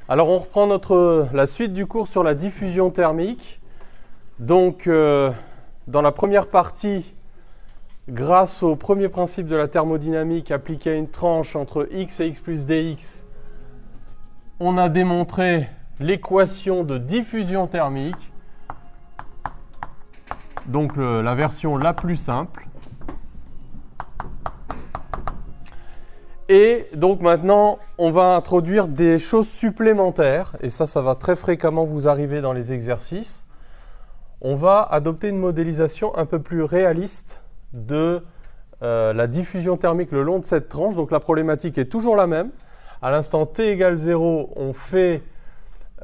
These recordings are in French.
Alors on reprend la suite du cours sur la diffusion thermique. Donc dans la première partie, grâce au premier principe de la thermodynamique appliqué à une tranche entre x et x plus dx, on a démontré l'équation de diffusion thermique, donc la version la plus simple. Et donc maintenant, on va introduire des choses supplémentaires, et ça va très fréquemment vous arriver dans les exercices. On va adopter une modélisation un peu plus réaliste de la diffusion thermique le long de cette tranche. Donc la problématique est toujours la même. À l'instant t égale 0,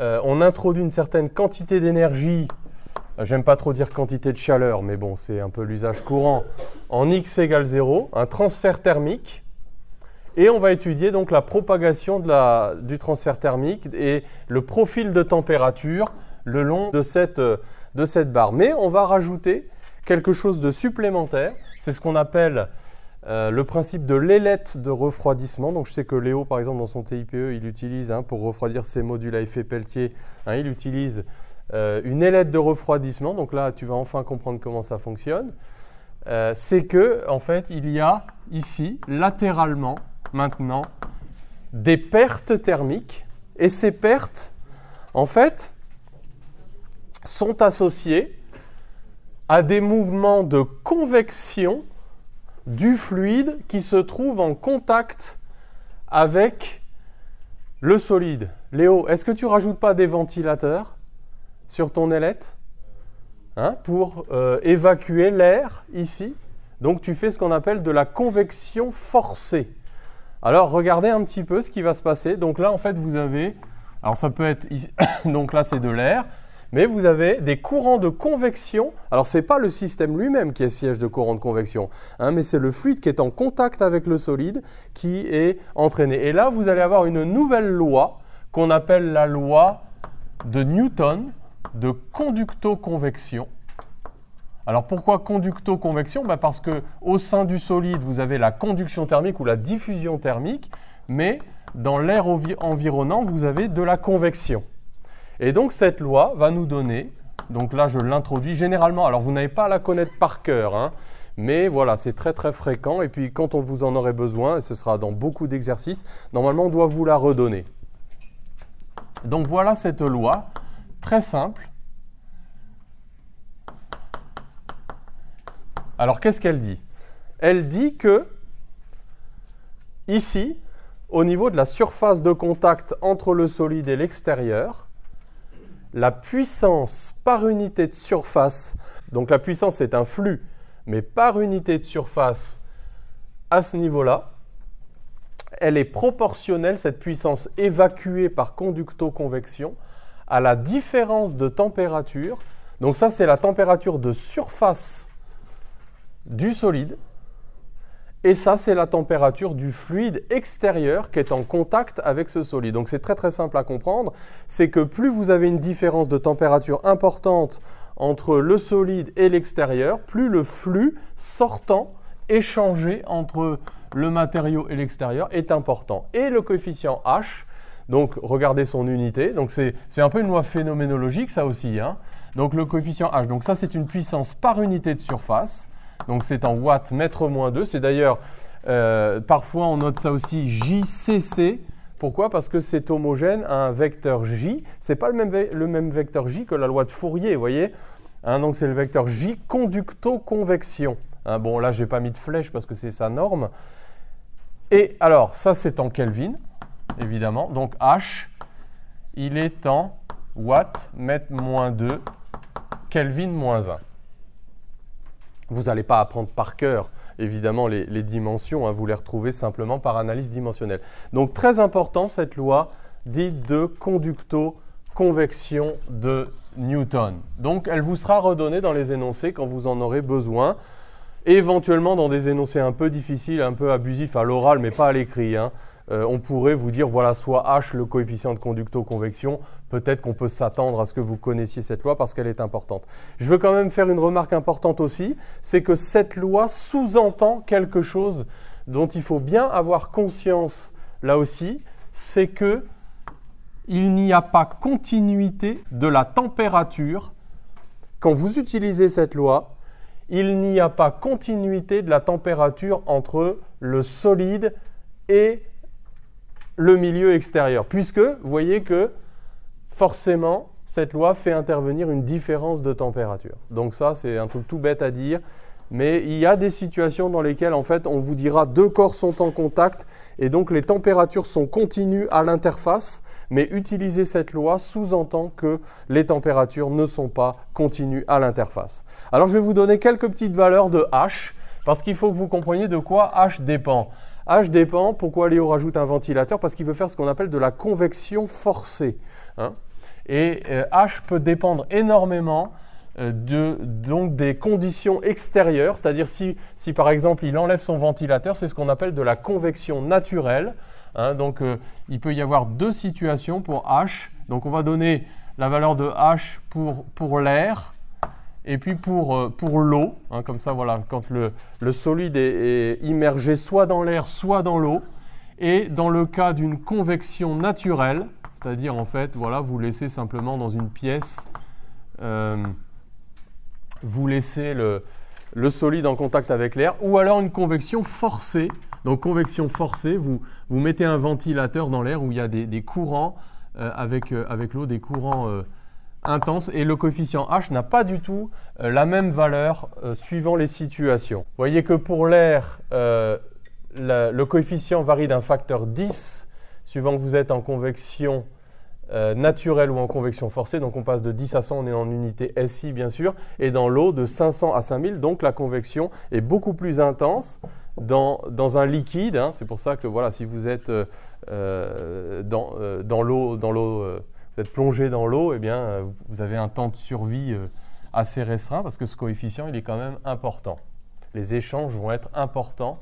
on introduit une certaine quantité d'énergie, j'aime pas trop dire quantité de chaleur, mais bon, c'est un peu l'usage courant, en x égale 0, un transfert thermique. Et on va étudier donc la propagation du transfert thermique et le profil de température le long de cette barre. Mais on va rajouter quelque chose de supplémentaire. C'est ce qu'on appelle le principe de l'ailette de refroidissement. Donc je sais que Léo, par exemple, dans son TIPE, il utilise, pour refroidir ses modules à effet Peltier, il utilise une ailette de refroidissement. Donc là, tu vas enfin comprendre comment ça fonctionne. C'est que, en fait, il y a ici, latéralement, maintenant, des pertes thermiques, et ces pertes, en fait, sont associées à des mouvements de convection du fluide qui se trouve en contact avec le solide. Léo, est-ce que tu ne rajoutes pas des ventilateurs sur ton ailette pour évacuer l'air ici? Donc tu fais ce qu'on appelle de la convection forcée. Alors, regardez un petit peu ce qui va se passer. Donc là, en fait, vous avez, alors ça peut être ici, donc là, c'est de l'air, mais vous avez des courants de convection. Alors, ce n'est pas le système lui-même qui est siège de courant de convection, mais c'est le fluide qui est en contact avec le solide qui est entraîné. Et là, vous allez avoir une nouvelle loi qu'on appelle la loi de Newton de conducto-convection. Alors pourquoi conducto-convection? Parce qu'au sein du solide, vous avez la conduction thermique ou la diffusion thermique, mais dans l'air environnant, vous avez de la convection. Et donc cette loi va nous donner, donc là je l'introduis généralement, alors vous n'avez pas à la connaître par cœur, mais voilà, c'est très très fréquent, et puis quand on vous en aurait besoin, et ce sera dans beaucoup d'exercices, normalement on doit vous la redonner. Donc voilà cette loi, très simple. Alors, qu'est-ce qu'elle dit? Elle dit que, ici, au niveau de la surface de contact entre le solide et l'extérieur, la puissance par unité de surface, donc la puissance c'est un flux, mais par unité de surface à ce niveau-là, elle est proportionnelle, cette puissance évacuée par conducto-convection, à la différence de température. Donc ça, c'est la température de surface du solide, et ça c'est la température du fluide extérieur qui est en contact avec ce solide. Donc c'est très très simple à comprendre, c'est que plus vous avez une différence de température importante entre le solide et l'extérieur, plus le flux sortant échangé entre le matériau et l'extérieur est important. Et le coefficient H, donc regardez son unité, donc c'est un peu une loi phénoménologique ça aussi, Donc le coefficient H, donc ça c'est une puissance par unité de surface. Donc c'est en watts mètre moins 2. C'est d'ailleurs, parfois on note ça aussi JCC. Pourquoi? Parce que c'est homogène à un vecteur J. Ce n'est pas le même vecteur J que la loi de Fourier, vous voyez. Donc c'est le vecteur J conducto-convection. Bon là, je n'ai pas mis de flèche parce que c'est sa norme. Et alors, ça c'est en Kelvin, évidemment. Donc H, il est en watts mètre moins 2, Kelvin moins 1. Vous n'allez pas apprendre par cœur, évidemment, les dimensions, vous les retrouvez simplement par analyse dimensionnelle. Donc, très important, cette loi dite de conducto-convection de Newton. Donc, elle vous sera redonnée dans les énoncés quand vous en aurez besoin, éventuellement dans des énoncés un peu difficiles, un peu abusifs à l'oral, mais pas à l'écrit. On pourrait vous dire, voilà, soit H, le coefficient de conducto-convection, peut-être qu'on peut s'attendre à ce que vous connaissiez cette loi parce qu'elle est importante. Je veux quand même faire une remarque importante aussi, c'est que cette loi sous-entend quelque chose dont il faut bien avoir conscience là aussi, c'est que il n'y a pas continuité de la température. Quand vous utilisez cette loi, il n'y a pas continuité de la température entre le solide et le milieu extérieur. Puisque, vous voyez que forcément, cette loi fait intervenir une différence de température. Donc ça, c'est un truc tout bête à dire. Mais il y a des situations dans lesquelles, en fait, on vous dira deux corps sont en contact et donc les températures sont continues à l'interface. Mais utiliser cette loi sous-entend que les températures ne sont pas continues à l'interface. Alors, je vais vous donner quelques petites valeurs de H parce qu'il faut que vous compreniez de quoi H dépend. H dépend, pourquoi Léo rajoute un ventilateur? Parce qu'il veut faire ce qu'on appelle de la convection forcée. Hein? Et H peut dépendre énormément donc des conditions extérieures, c'est-à-dire si par exemple il enlève son ventilateur, c'est ce qu'on appelle de la convection naturelle. Hein, donc il peut y avoir deux situations pour H. Donc on va donner la valeur de H pour l'air et puis pour l'eau. Hein, comme ça, voilà, quand le solide est immergé soit dans l'air, soit dans l'eau. Et dans le cas d'une convection naturelle, c'est-à-dire en fait, voilà, vous laissez simplement dans une pièce, vous laissez le solide en contact avec l'air, ou alors une convection forcée. Donc convection forcée, vous mettez un ventilateur dans l'air où il y a des courants avec l'eau, des courants intenses, et le coefficient H n'a pas du tout la même valeur suivant les situations. Vous voyez que pour l'air, le coefficient varie d'un facteur 10 suivant que vous êtes en convection naturelle ou en convection forcée, donc on passe de 10 à 100, on est en unité SI bien sûr, et dans l'eau de 500 à 5000, donc la convection est beaucoup plus intense dans un liquide. Hein, c'est pour ça que voilà, si vous êtes dans l'eau, vous êtes plongé dans l'eau, eh bien vous avez un temps de survie assez restreint parce que ce coefficient il est quand même important. Les échanges vont être importants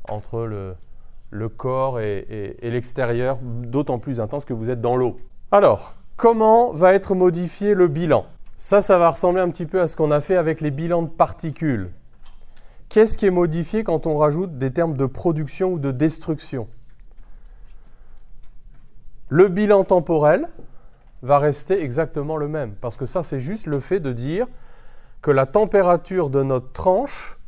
entre le corps et l'extérieur, d'autant plus intense que vous êtes dans l'eau. Alors, comment va être modifié le bilan? Ça va ressembler un petit peu à ce qu'on a fait avec les bilans de particules. Qu'est-ce qui est modifié quand on rajoute des termes de production ou de destruction? Le bilan temporel va rester exactement le même, parce que ça, c'est juste le fait de dire que la température de notre tranche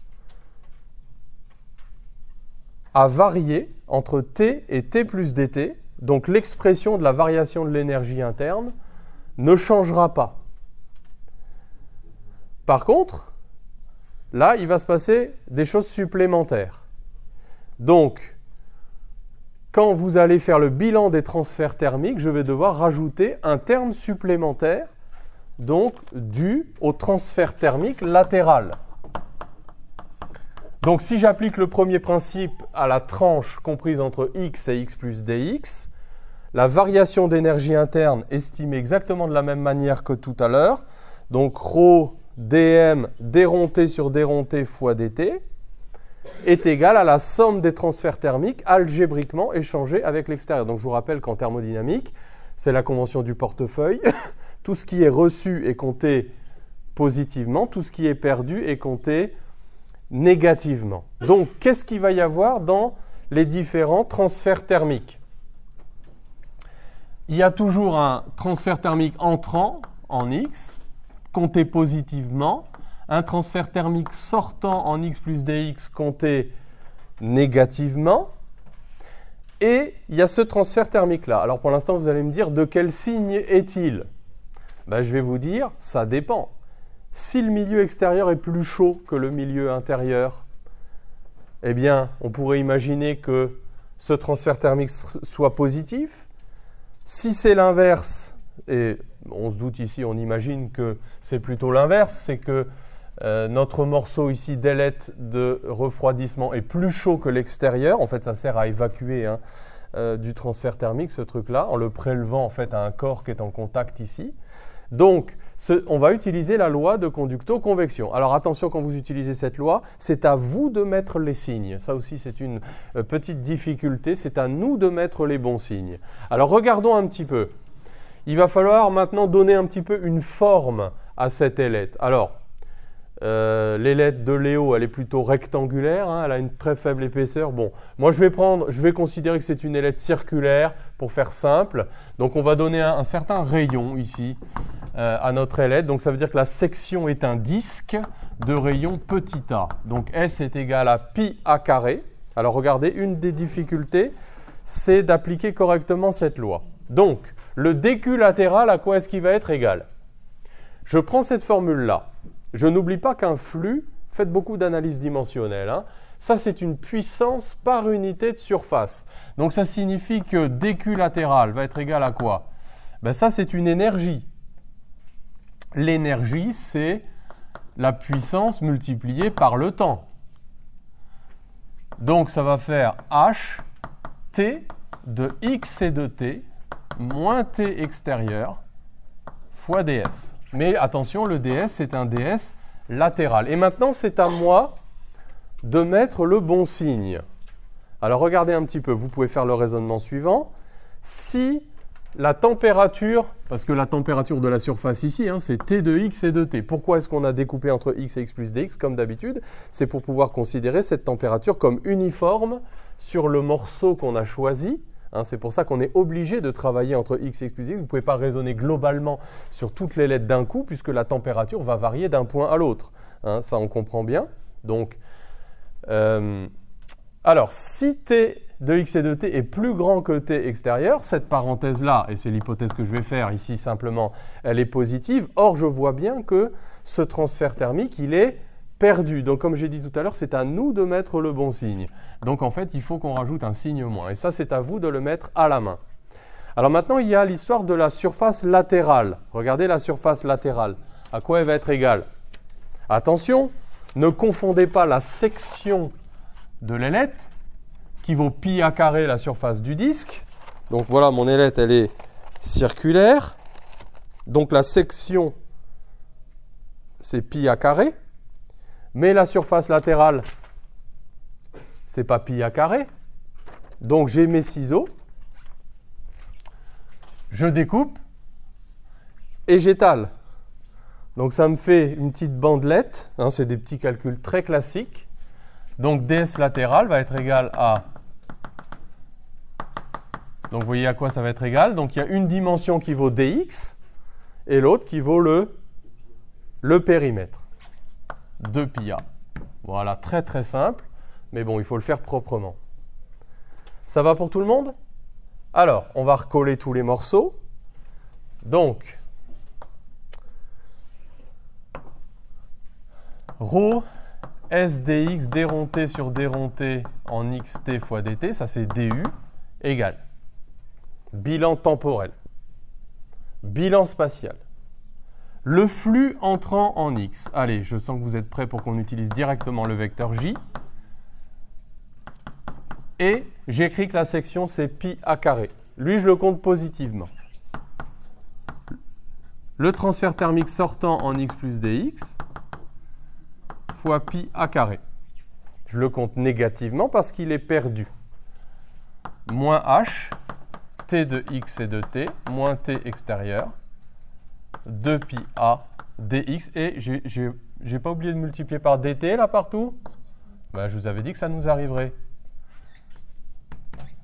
a varié entre T et T plus dt, donc l'expression de la variation de l'énergie interne ne changera pas. Par contre, là, il va se passer des choses supplémentaires. Donc, quand vous allez faire le bilan des transferts thermiques, je vais devoir rajouter un terme supplémentaire, donc dû au transfert thermique latéral. Donc, si j'applique le premier principe à la tranche comprise entre x et x plus dx, la variation d'énergie interne estimée exactement de la même manière que tout à l'heure, donc ρ dm d sur d fois dt, est égale à la somme des transferts thermiques algébriquement échangés avec l'extérieur. Donc, je vous rappelle qu'en thermodynamique, c'est la convention du portefeuille. Tout ce qui est reçu est compté positivement, tout ce qui est perdu est compté négativement. Donc, qu'est-ce qu'il va y avoir dans les différents transferts thermiques? Il y a toujours un transfert thermique entrant en X, compté positivement, un transfert thermique sortant en X plus dx, compté négativement, et il y a ce transfert thermique-là. Alors, pour l'instant, vous allez me dire, de quel signe est-il? Ben, je vais vous dire, ça dépend. Si le milieu extérieur est plus chaud que le milieu intérieur, eh bien, on pourrait imaginer que ce transfert thermique soit positif. Si c'est l'inverse, et on se doute ici, on imagine que c'est plutôt l'inverse, c'est que notre morceau ici d'ailette de refroidissement est plus chaud que l'extérieur. En fait, ça sert à évacuer du transfert thermique, ce truc-là, en le prélevant en fait à un corps qui est en contact ici. Donc, on va utiliser la loi de conducto-convection. Alors attention, quand vous utilisez cette loi, c'est à vous de mettre les signes. Ça aussi, c'est une petite difficulté. C'est à nous de mettre les bons signes. Alors regardons un petit peu. Il va falloir maintenant donner un petit peu une forme à cette ailette. Alors, L'ailette de Léo, elle est plutôt rectangulaire, hein, elle a une très faible épaisseur. Bon, moi je vais considérer que c'est une ailette circulaire pour faire simple. Donc on va donner un certain rayon ici à notre ailette. Donc ça veut dire que la section est un disque de rayon petit a. Donc S est égal à pi a carré. Alors regardez, une des difficultés, c'est d'appliquer correctement cette loi. Donc le DQ latéral, à quoi est-ce qu'il va être égal? Je prends cette formule-là. Je n'oublie pas qu'un flux, faites beaucoup d'analyse dimensionnelle, hein, ça c'est une puissance par unité de surface. Donc ça signifie que dQ latéral va être égal à quoi? Ben, ça c'est une énergie. L'énergie c'est la puissance multipliée par le temps. Donc ça va faire H T de x et de t moins t extérieur fois ds. Mais attention, le ds, c'est un ds latéral. Et maintenant, c'est à moi de mettre le bon signe. Alors, regardez un petit peu. Vous pouvez faire le raisonnement suivant. Si la température, parce que la température de la surface ici, hein, c'est T de x et de t. Pourquoi est-ce qu'on a découpé entre x et x plus dx, comme d'habitude? C'est pour pouvoir considérer cette température comme uniforme sur le morceau qu'on a choisi. Hein, c'est pour ça qu'on est obligé de travailler entre x et x plus dx. Vous ne pouvez pas raisonner globalement sur toutes les lettres d'un coup, puisque la température va varier d'un point à l'autre. Hein, ça, on comprend bien. Donc, alors, si t de x et de t est plus grand que t extérieur, cette parenthèse-là, et c'est l'hypothèse que je vais faire ici simplement, elle est positive. Or, je vois bien que ce transfert thermique, il est perdu. Donc, comme j'ai dit tout à l'heure, c'est à nous de mettre le bon signe. Donc, en fait, il faut qu'on rajoute un signe moins. Et ça, c'est à vous de le mettre à la main. Alors maintenant, il y a l'histoire de la surface latérale. Regardez la surface latérale. À quoi elle va être égale? Attention, ne confondez pas la section de l'ailette, qui vaut pi a carré la surface du disque. Donc voilà, mon ailette, elle est circulaire. Donc la section, c'est pi a carré. Mais la surface latérale, c'est pas pi a carré. Donc j'ai mes ciseaux. Je découpe et j'étale. Donc ça me fait une petite bandelette. Hein, c'est des petits calculs très classiques. Donc ds latéral va être égal à... Donc vous voyez à quoi ça va être égal. Donc il y a une dimension qui vaut dx et l'autre qui vaut le périmètre. 2 pi a. Voilà, très très simple. Mais bon, il faut le faire proprement. Ça va pour tout le monde? Alors, on va recoller tous les morceaux. Donc, ρ S dx d rond t sur d rond t en xt fois dt, ça c'est du, égale bilan temporel, bilan spatial, le flux entrant en x. Allez, je sens que vous êtes prêts pour qu'on utilise directement le vecteur j. Et j'écris que la section c'est pi a carré. Lui, je le compte positivement. Le transfert thermique sortant en x plus dx fois pi a carré. Je le compte négativement parce qu'il est perdu. Moins h, t de x et de t, moins t extérieur, 2 pi a dx. Et j'ai pas oublié de multiplier par dt là partout? Ben, je vous avais dit que ça nous arriverait.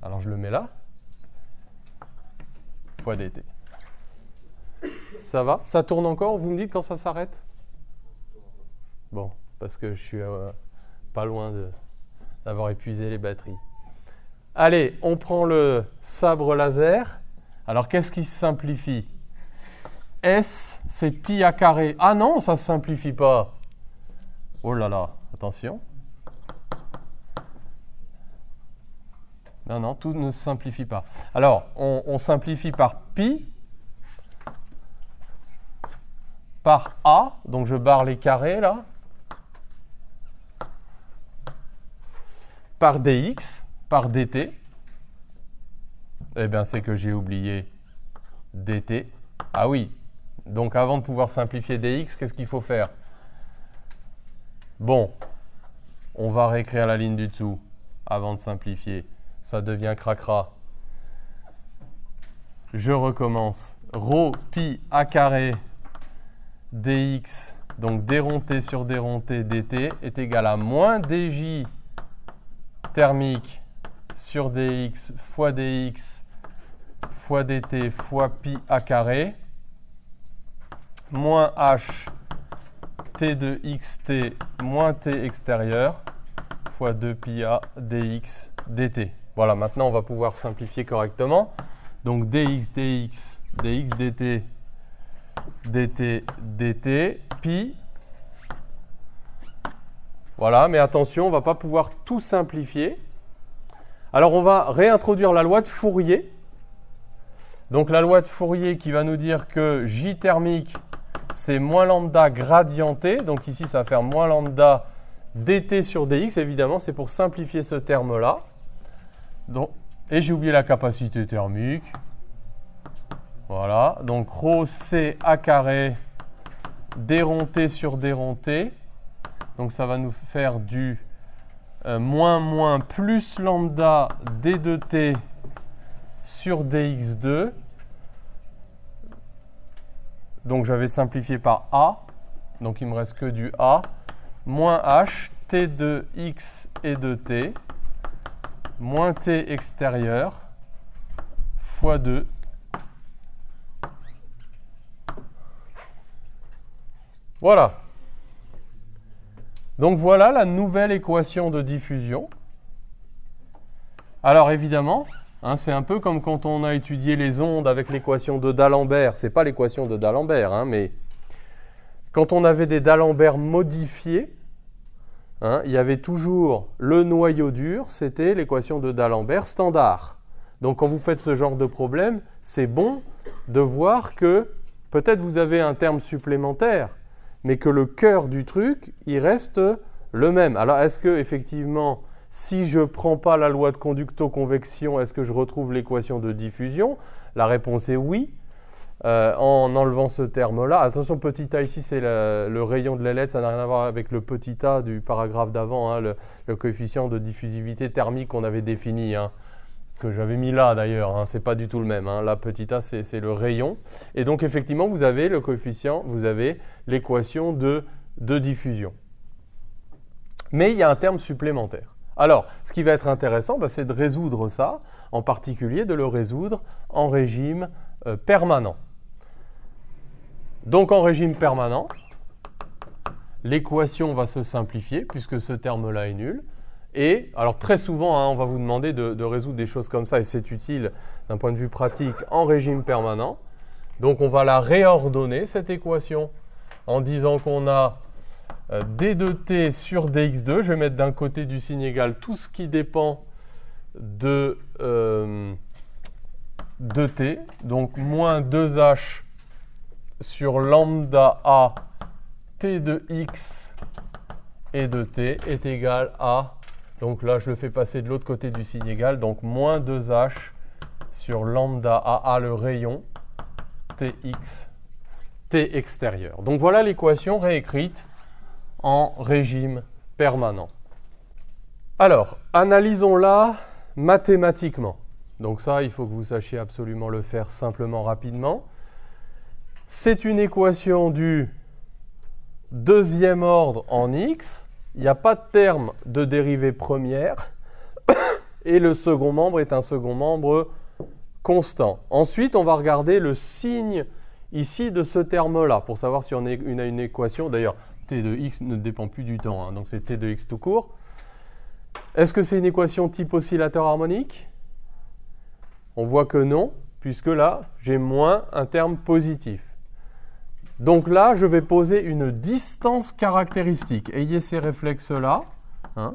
Alors je le mets là. Fois dt. Ça va? Ça tourne encore? Vous me dites quand ça s'arrête? Bon. Parce que je suis pas loin d'avoir épuisé les batteries. Allez, on prend le sabre laser. Alors, qu'est-ce qui se simplifie? S, c'est pi a carré. Ah non, ça ne se simplifie pas. Oh là là, attention. Non, non, tout ne se simplifie pas. Alors, on simplifie par pi, par a, donc je barre les carrés là. Par dx, par dt, eh bien c'est que j'ai oublié dt. Ah oui, donc avant de pouvoir simplifier dx, qu'est-ce qu'il faut faire? Bon, on va réécrire la ligne du dessous avant de simplifier. Ça devient cracra. Je recommence. Rho pi a carré dx donc d T sur d T dt est égal à moins dj thermique sur dx fois dx fois dt fois pi a carré moins h t de xt moins t extérieur fois 2 pi a dx dt. Voilà, maintenant on va pouvoir simplifier correctement. Donc dx dx dx dt dt dt pi. Voilà, mais attention, on ne va pas pouvoir tout simplifier. Alors on va réintroduire la loi de Fourier. Donc la loi de Fourier qui va nous dire que J thermique c'est moins lambda gradient T. Donc ici ça va faire moins lambda dt sur dx. Évidemment c'est pour simplifier ce terme-là. Et j'ai oublié la capacité thermique. Voilà, donc ρ c a carré d T sur d T. Donc ça va nous faire du moins plus lambda d de T sur dx2. Donc j'avais simplifié par A. Donc il ne me reste que du A. Moins H, T de X et de T. Moins T extérieur fois 2. Voilà. Donc voilà la nouvelle équation de diffusion. Alors évidemment, hein, c'est un peu comme quand on a étudié les ondes avec l'équation de D'Alembert. Ce n'est pas l'équation de D'Alembert, hein, mais quand on avait des D'Alembert modifiés, hein, il y avait toujours le noyau dur, c'était l'équation de D'Alembert standard. Donc quand vous faites ce genre de problème, c'est bon de voir que peut-être vous avez un terme supplémentaire, mais que le cœur du truc, il reste le même. Alors, est-ce que effectivement, si je ne prends pas la loi de conducto-convection, est-ce que je retrouve l'équation de diffusion? La réponse est oui. En enlevant ce terme-là, attention, petit a ici, c'est le rayon de l'ailette, ça n'a rien à voir avec le petit a du paragraphe d'avant, hein, le coefficient de diffusivité thermique qu'on avait défini, hein, que j'avais mis là d'ailleurs, hein, c'est pas du tout le même. Hein. Là, petit a, c'est le rayon. Et donc, effectivement, vous avez le coefficient, vous avez l'équation de diffusion. Mais il y a un terme supplémentaire. Alors, ce qui va être intéressant, c'est de résoudre ça, en particulier de le résoudre en régime permanent. Donc, en régime permanent, l'équation va se simplifier, puisque ce terme-là est nul. Et alors très souvent, hein, on va vous demander de résoudre des choses comme ça, et c'est utile d'un point de vue pratique en régime permanent. Donc on va la réordonner, cette équation, en disant qu'on a d de t sur dx2. Je vais mettre d'un côté du signe égal tout ce qui dépend de t. Donc moins 2h sur lambda a t de x et de t est égal à... Donc là, je le fais passer de l'autre côté du signe égal. Donc, moins 2h sur lambda AA, le rayon, Tx, T extérieur. Donc, voilà l'équation réécrite en régime permanent. Alors, analysons-la mathématiquement. Donc ça, il faut que vous sachiez absolument le faire simplement, rapidement. C'est une équation du deuxième ordre en x. Il n'y a pas de terme de dérivée première et le second membre est un second membre constant. Ensuite, on va regarder le signe ici de ce terme-là pour savoir si on a une équation. D'ailleurs, t de x ne dépend plus du temps, hein, donc c'est t de x tout court. Est-ce que c'est une équation type oscillateur harmonique? On voit que non, puisque là, j'ai moins un terme positif. Donc là, je vais poser une distance caractéristique. Ayez ces réflexes-là. Hein.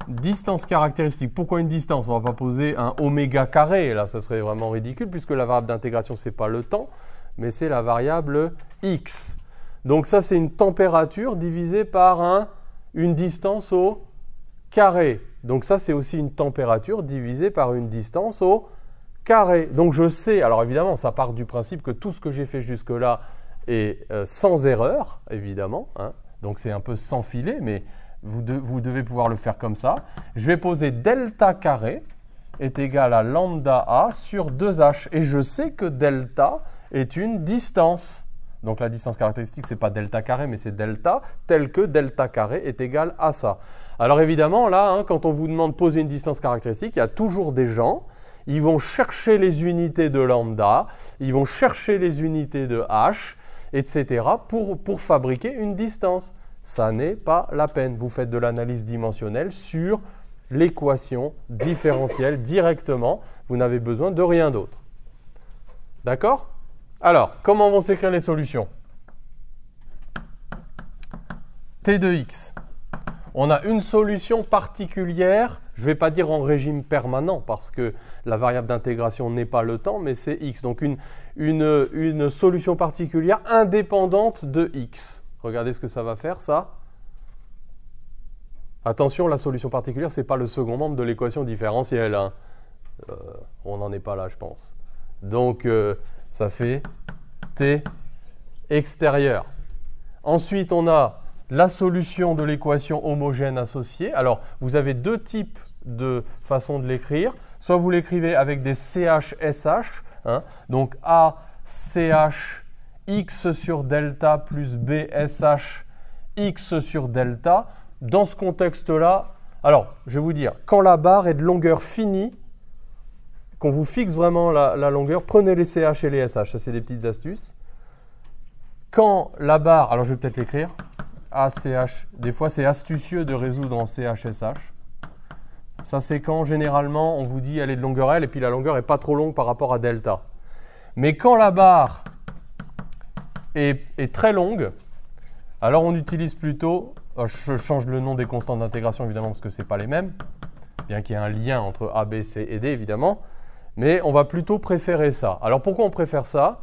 Distance caractéristique. Pourquoi une distance? On ne va pas poser un oméga carré. Là, ce serait vraiment ridicule, puisque la variable d'intégration, ce n'est pas le temps, mais c'est la variable x. Donc ça, c'est une température divisée par une distance au carré. Donc ça, c'est aussi une température divisée par une distance au carré. Donc je sais, alors évidemment, ça part du principe que tout ce que j'ai fait jusque-là est sans erreur, évidemment. Hein. Donc c'est un peu sans filet, mais vous devez pouvoir le faire comme ça. Je vais poser delta carré est égal à lambda a sur 2h. Et je sais que delta est une distance. Donc la distance caractéristique, ce n'est pas delta carré, mais c'est delta, tel que delta carré est égal à ça. Alors évidemment, là, hein, quand on vous demande de poser une distance caractéristique, il y a toujours des gens, ils vont chercher les unités de lambda, ils vont chercher les unités de h, etc. pour fabriquer une distance. Ça n'est pas la peine. Vous faites de l'analyse dimensionnelle sur l'équation différentielle directement. Vous n'avez besoin de rien d'autre. D'accord? Alors, comment vont s'écrire les solutions? T de x. On a une solution particulière, je ne vais pas dire en régime permanent parce que la variable d'intégration n'est pas le temps, mais c'est x. Donc une solution particulière indépendante de x. Regardez ce que ça va faire, ça. Attention, la solution particulière, ce n'est pas le second membre de l'équation différentielle. Hein. On n'en est pas là, je pense. Donc, ça fait t extérieur. Ensuite, on a la solution de l'équation homogène associée. Alors, vous avez deux types de façons de l'écrire. Soit vous l'écrivez avec des CH-SH, hein, donc A, CH, x sur delta plus b, SH, x sur delta. Dans ce contexte-là, alors, je vais vous dire, quand la barre est de longueur finie, qu'on vous fixe vraiment la longueur, prenez les CH et les SH. Ça, c'est des petites astuces. Quand la barre, alors je vais peut-être l'écrire, ACH, des fois c'est astucieux de résoudre en CH-SH. Ça c'est quand généralement on vous dit elle est de longueur L et puis la longueur n'est pas trop longue par rapport à delta. Mais quand la barre est très longue, alors on utilise plutôt, je change le nom des constantes d'intégration évidemment parce que ce n'est pas les mêmes, bien qu'il y ait un lien entre A, B, C et D évidemment, mais on va plutôt préférer ça. Alors pourquoi on préfère ça?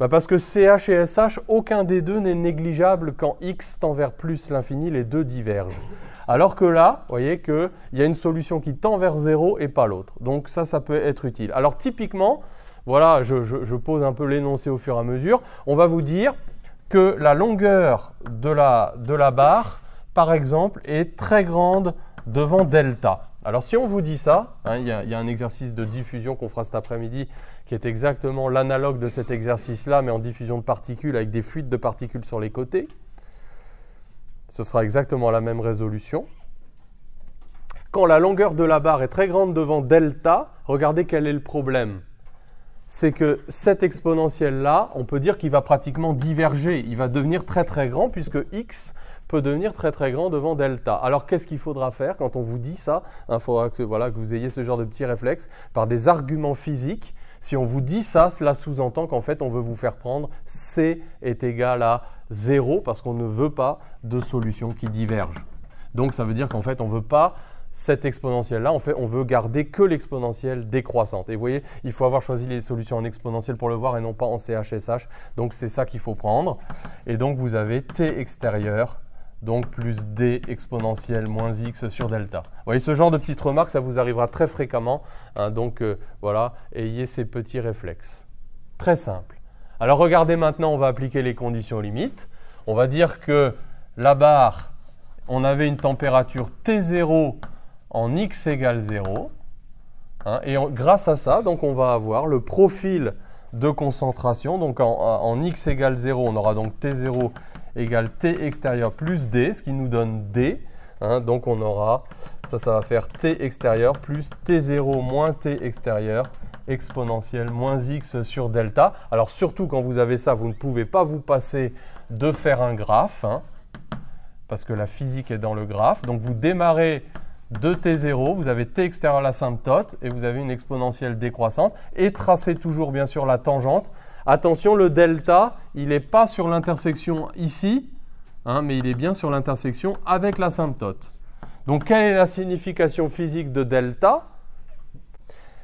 Parce que CH et SH, aucun des deux n'est négligeable quand x tend vers plus l'infini, les deux divergent. Alors que là, vous voyez qu'il y a une solution qui tend vers 0 et pas l'autre. Donc ça peut être utile. Alors typiquement, voilà, je pose un peu l'énoncé au fur et à mesure. On va vous dire que la longueur de la barre, par exemple, est très grande devant delta. Alors si on vous dit ça, hein, il y a un exercice de diffusion qu'on fera cet après-midi qui est exactement l'analogue de cet exercice-là, mais en diffusion de particules avec des fuites de particules sur les côtés. Ce sera exactement la même résolution. Quand la longueur de la barre est très grande devant delta, regardez quel est le problème. C'est que cet exponentiel-là, on peut dire qu'il va pratiquement diverger. Il va devenir très très grand puisque x peut devenir très très grand devant delta. Alors qu'est-ce qu'il faudra faire quand on vous dit ça? Il faudra que vous ayez ce genre de petit réflexe par des arguments physiques. Si on vous dit ça, cela sous-entend qu'en fait on veut vous faire prendre c est égal à 0 parce qu'on ne veut pas de solution qui diverge. Donc ça veut dire qu'en fait on ne veut pas cet exponentiel-là, on veut garder que l'exponentielle décroissante. Et vous voyez, il faut avoir choisi les solutions en exponentielle pour le voir et non pas en CH-SH. Donc c'est ça qu'il faut prendre. Et donc vous avez t extérieur, donc plus d exponentielle moins x sur delta. Vous voyez, ce genre de petites remarques, ça vous arrivera très fréquemment. Hein, donc voilà, ayez ces petits réflexes. Très simple. Alors regardez maintenant, on va appliquer les conditions limites. On va dire que la barre, on avait une température T0 en x égale 0. Hein, et grâce à ça, donc on va avoir le profil de concentration. Donc en x égale 0, on aura donc T0 égale T extérieur plus D, ce qui nous donne D. Hein, donc on aura, ça va faire T extérieur plus T0 moins T extérieur exponentielle moins x sur delta. Alors surtout quand vous avez ça, vous ne pouvez pas vous passer de faire un graphe, hein, parce que la physique est dans le graphe. Donc vous démarrez de T0, vous avez T extérieur à l'asymptote et vous avez une exponentielle décroissante et tracez toujours bien sûr la tangente. Attention, le delta, il n'est pas sur l'intersection ici, hein, mais il est bien sur l'intersection avec l'asymptote. Donc quelle est la signification physique de delta?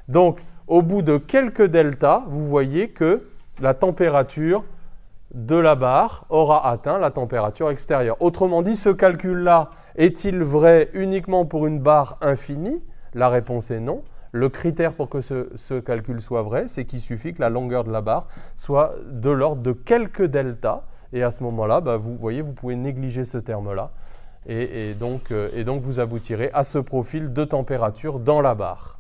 Donc au bout de quelques delta, vous voyez que la température de la barre aura atteint la température extérieure. Autrement dit, ce calcul-là est-il vrai uniquement pour une barre infinie? La réponse est non. Le critère pour que ce calcul soit vrai, c'est qu'il suffit que la longueur de la barre soit de l'ordre de quelques delta. Et à ce moment-là, vous voyez, vous pouvez négliger ce terme-là. Et donc vous aboutirez à ce profil de température dans la barre.